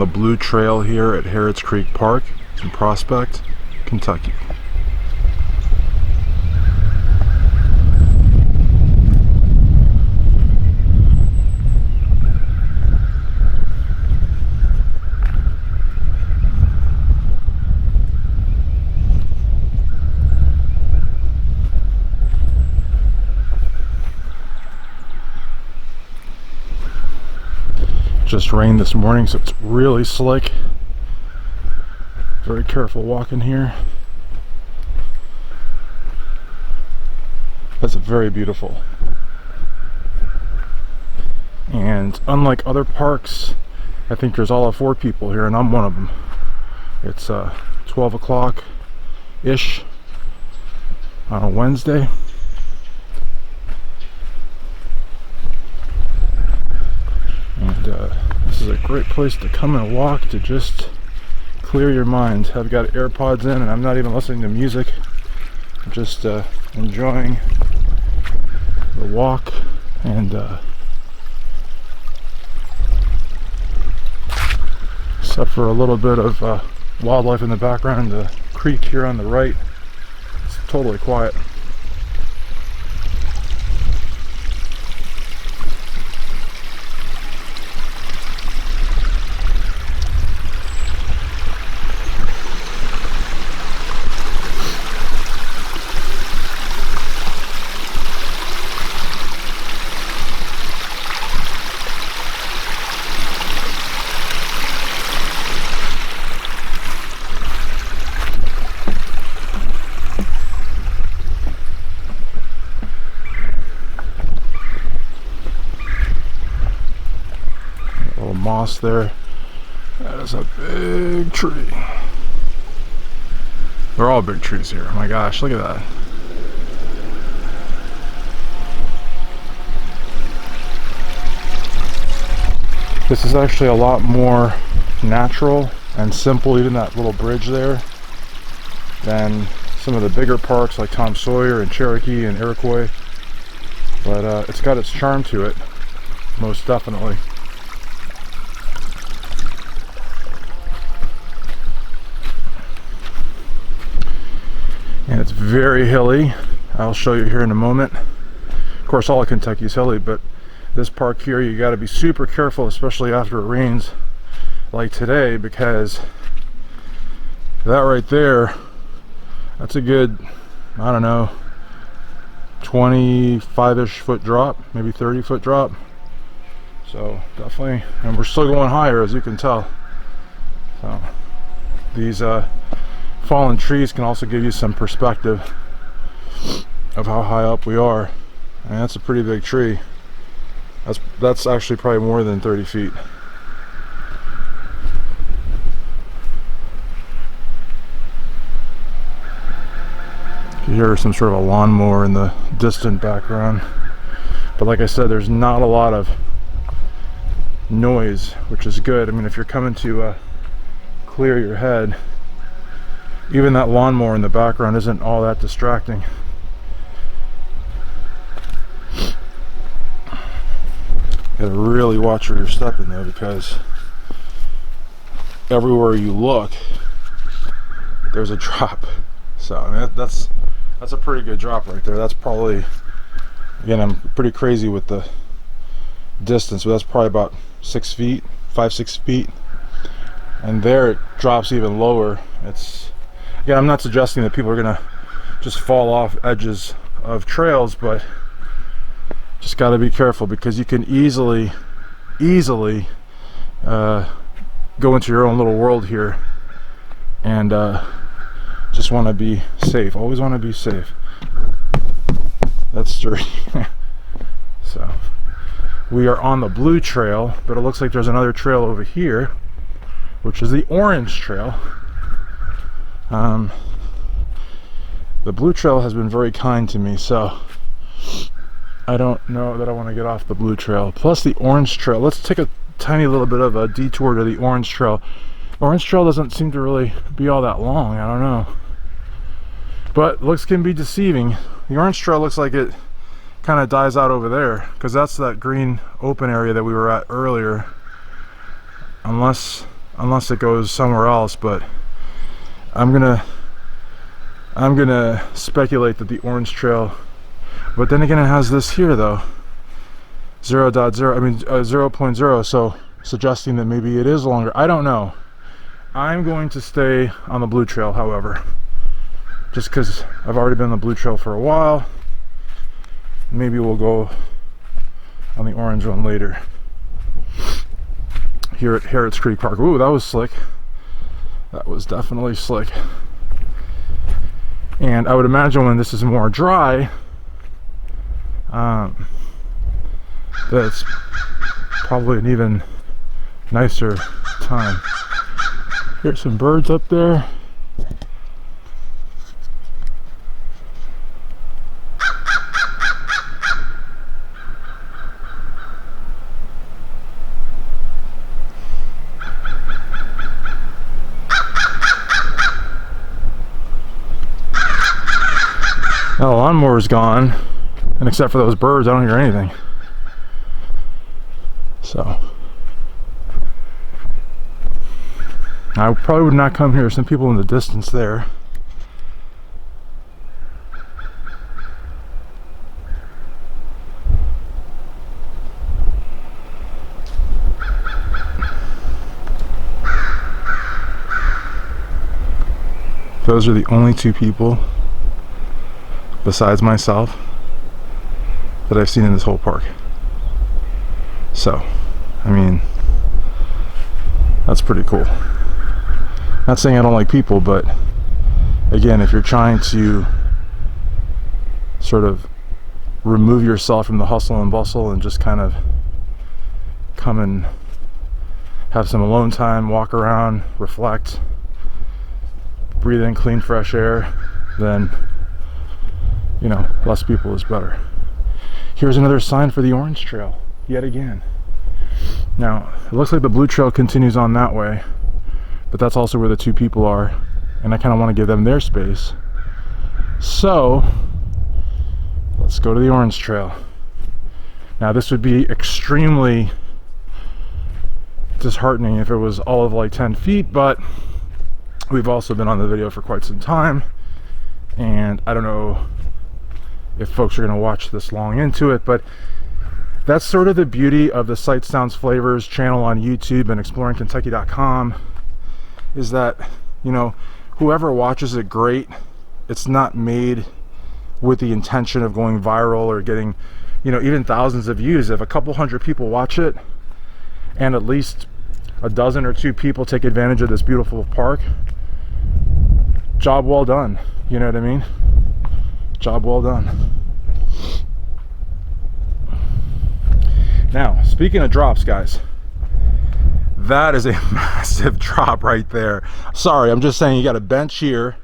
the Blue Trail here at Harrods Creek Park in Prospect, Kentucky. Just rained this morning, so it's really slick. Very careful walking here. That's very beautiful. And unlike other parks, I think there's all of 4 people here, and I'm one of them. It's 12 o'clock-ish on a Wednesday. And this is a great place to come and walk, to just clear your mind. I've got AirPods in and I'm not even listening to music. I'm just enjoying the walk, and except for a little bit of wildlife in the background, the creek here on the right, it's totally quiet. Moss there. That is a big tree. They're all big trees here. Oh my gosh, look at that. This is actually a lot more natural and simple, even that little bridge there, than some of the bigger parks like Tom Sawyer and Cherokee and Iroquois. But it's got its charm to it, most definitely. And it's very hilly. I'll show you here in a moment. Of course, all of Kentucky is hilly, but this park here, you got to be super careful, especially after it rains like today, because that right there, that's a good, I don't know, 25-ish foot drop, maybe 30-foot drop. So definitely, and we're still going higher, as you can tell. So these fallen trees can also give you some perspective of how high up we are. And that's a pretty big tree. That's actually probably more than 30 feet. You hear some sort of a lawnmower in the distant background. But like I said, there's not a lot of noise, which is good. I mean, if you're coming to clear your head, even that lawnmower in the background isn't all that distracting. You gotta really watch where you're stepping though, because everywhere you look, there's a drop. So I mean, that's a pretty good drop right there. That's probably, again, I'm pretty crazy with the distance, but that's probably about 6 feet, 5-6 feet. And there it drops even lower. It's, again, I'm not suggesting that people are gonna just fall off edges of trails, but just got to be careful, because you can easily go into your own little world here, and just want to be safe. Always want to be safe. That's sturdy. So we are on the Blue Trail, but it looks like there's another trail over here, which is the Orange Trail. The Blue Trail has been very kind to me, so I don't know that I want to get off the Blue Trail. Plus the Orange Trail. Let's take a tiny little bit of a detour to the Orange Trail. Orange Trail doesn't seem to really be all that long. I don't know. But looks can be deceiving. The Orange Trail looks like it kind of dies out over there, because that's that green open area that we were at earlier. Unless unless it goes somewhere else, but I'm gonna speculate that the orange trail, but then again it has this here though, 0.0, so suggesting that maybe it is longer. I don't know. I'm going to stay on the blue trail, however, just because I've already been on the blue trail for a while. Maybe we'll go on the orange one later. Here at Harrods Creek Park. Ooh, that was slick. That was definitely slick. And I would imagine when this is more dry, that's probably an even nicer time. Here's some birds up there. Now the lawnmower's gone, and except for those birds, I don't hear anything. So I probably would not come here. Some people in the distance there. Those are the only two people besides myself that I've seen in this whole park. So, I mean, that's pretty cool. Not saying I don't like people, but again, if you're trying to sort of remove yourself from the hustle and bustle and just kind of come and have some alone time, walk around, reflect, breathe in clean fresh air, then you know, less people is better. Here's another sign for the orange trail, yet again. Now, it looks like the blue trail continues on that way, but that's also where the two people are, and I kind of want to give them their space. So, let's go to the orange trail. Now, this would be extremely disheartening if it was all of like 10 feet, but we've also been on the video for quite some time, and I don't know if folks are going to watch this long into it, but that's sort of the beauty of the Sights, Sounds, Flavors channel on YouTube and exploringkentucky.com, is that, you know, whoever watches it, great. It's not made with the intention of going viral or getting, you know, even thousands of views. If a couple hundred people watch it and at least a dozen or two people take advantage of this beautiful park, job well done. You know what I mean? Job well done. Now, speaking of drops, guys, that is a massive drop right there. Sorry, I'm just saying, you got a bench here,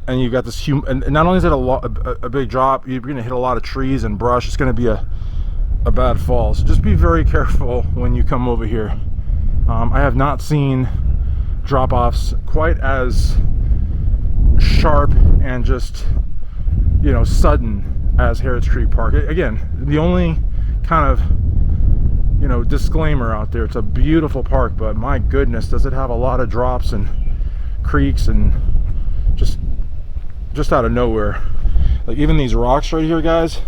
and you've got this and not only is it a big drop, you're gonna hit a lot of trees and brush. It's gonna be a bad fall. So just be very careful when you come over here. I have not seen drop-offs quite as sharp and just, you know, sudden as Harrods Creek Park. Again, the only kind of, you know, disclaimer out there, it's a beautiful park, but my goodness, does it have a lot of drops and creeks and just out of nowhere. Like even these rocks right here, guys,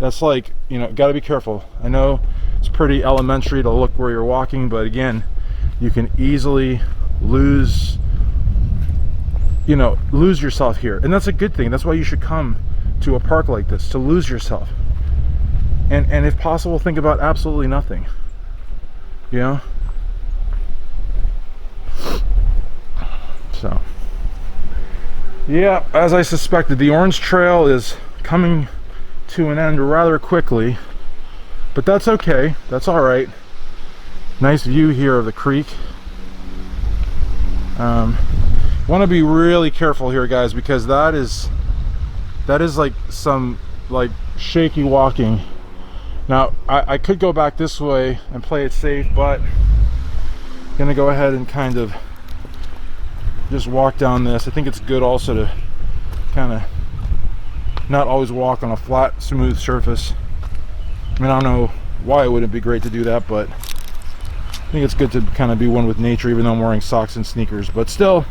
that's like, you know, got to be careful. I know it's pretty elementary to look where you're walking, but again, you can easily lose yourself here, and that's a good thing. That's why you should come to a park like this, to lose yourself, and if possible, think about absolutely nothing, you know. So yeah, as I suspected, the orange trail is coming to an end rather quickly, but that's okay. That's all right. Nice view here of the creek. Want to be really careful here, guys, because that is like some like shaky walking. Now I could go back this way and play it safe, but I'm gonna go ahead and kind of just walk down this. I think it's good also to kind of not always walk on a flat, smooth surface. I mean, I don't know why it wouldn't be great to do that, but think it's good to kind of be one with nature, even though I'm wearing socks and sneakers. But still,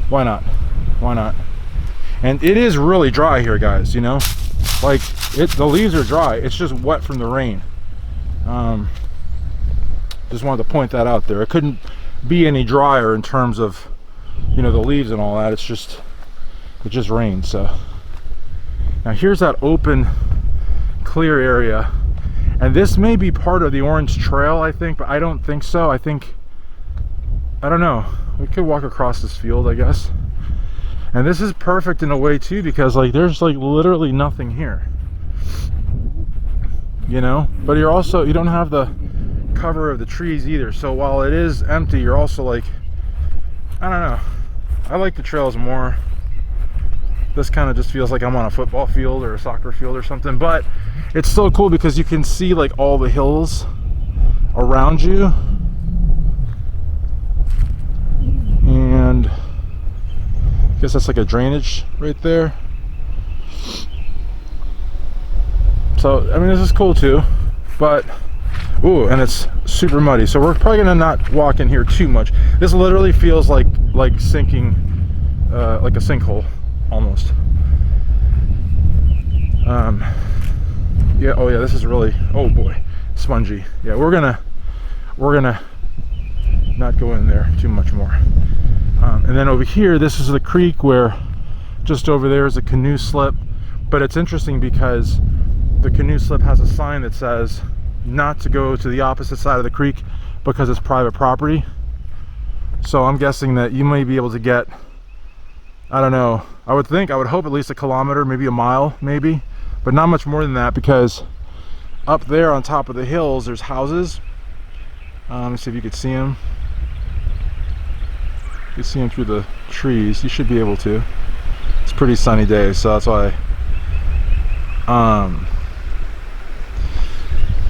why not? Why not? And it is really dry here, guys. You know, like the leaves are dry. It's just wet from the rain. Just wanted to point that out there. It couldn't be any drier in terms of, you know, the leaves and all that. It just rained. So now here's that open, clear area. And this may be part of the Orange Trail, I think, but I don't think so. I don't know. We could walk across this field, I guess. And this is perfect in a way too, because like there's like literally nothing here. You know? But you don't have the cover of the trees either. So while it is empty, you're also like, I don't know. I like the trails more. This kind of just feels like I'm on a football field or a soccer field or something, but it's still cool because you can see like all the hills around you. And I guess that's like a drainage right there. So, I mean, this is cool too, but, ooh, and it's super muddy. So we're probably gonna not walk in here too much. This literally feels like sinking, like a sinkhole. Almost. Yeah, oh yeah, this is really, oh boy, spongy. Yeah, we're gonna not go in there too much more. And then over here, this is the creek where just over there is a canoe slip. But it's interesting because the canoe slip has a sign that says not to go to the opposite side of the creek because it's private property. So I'm guessing that you may be able to get, I don't know, I would hope at least a kilometer, maybe a mile, maybe, but not much more than that, because up there on top of the hills there's houses. Let me see if you could see them. You can see them through the trees. You should be able to. It's a pretty sunny day, so that's why.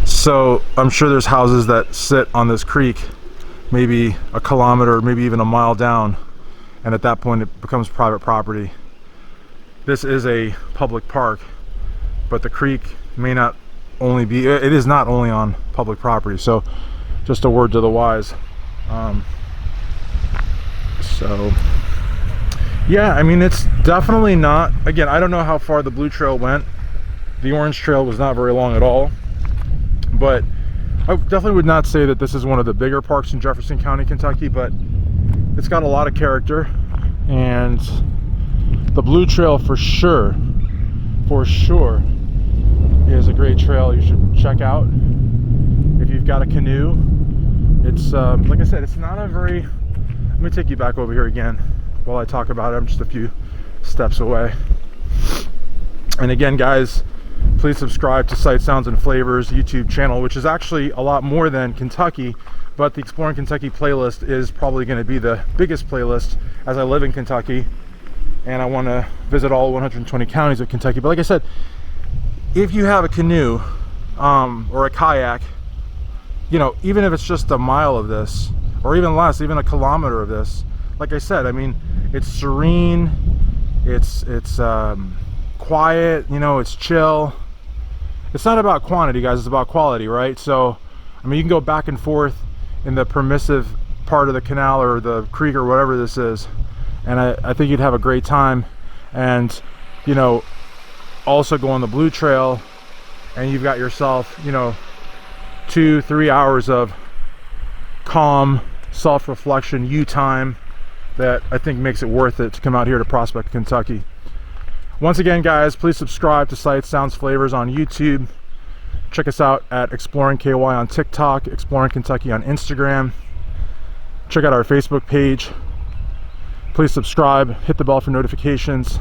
So I'm sure there's houses that sit on this creek, maybe a kilometer, maybe even a mile down. And at that point it becomes private property. This is a public park, but the creek may not only be, it is not only on public property. So just a word to the wise. So yeah, I mean, it's definitely not, again, I don't know how far the Blue Trail went. The Orange Trail was not very long at all, but I definitely would not say that this is one of the bigger parks in Jefferson County, Kentucky, but it's got a lot of character. And the Blue Trail for sure is a great trail you should check out if you've got a canoe. It's like I said, it's not a very, let me take you back over here again while I talk about it. I'm just a few steps away. And again, guys, please subscribe to Sight Sounds and Flavors YouTube channel, which is actually a lot more than Kentucky. But the Exploring Kentucky playlist is probably going to be the biggest playlist, as I live in Kentucky and I want to visit all 120 counties of Kentucky. But like I said, if you have a canoe or a kayak, you know, even if it's just a mile of this, or even less, even a kilometer of this, like I said, I mean, it's serene, it's quiet, you know, it's chill. It's not about quantity, guys, it's about quality, right? So, I mean, you can go back and forth in the permissive part of the canal or the creek or whatever this is, and I think you'd have a great time. And, you know, also go on the Blue Trail and you've got yourself, you know, 2-3 hours of calm self-reflection, you time, that I think makes it worth it to come out here to Prospect, Kentucky. Once again, guys, please subscribe to Sight Sounds Flavors on YouTube. Check us out at Exploring KY on TikTok, Exploring Kentucky on Instagram. Check out our Facebook page. Please subscribe, hit the bell for notifications,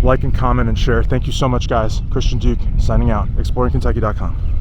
like and comment and share. Thank you so much, guys. Christian Duke signing out, exploringkentucky.com.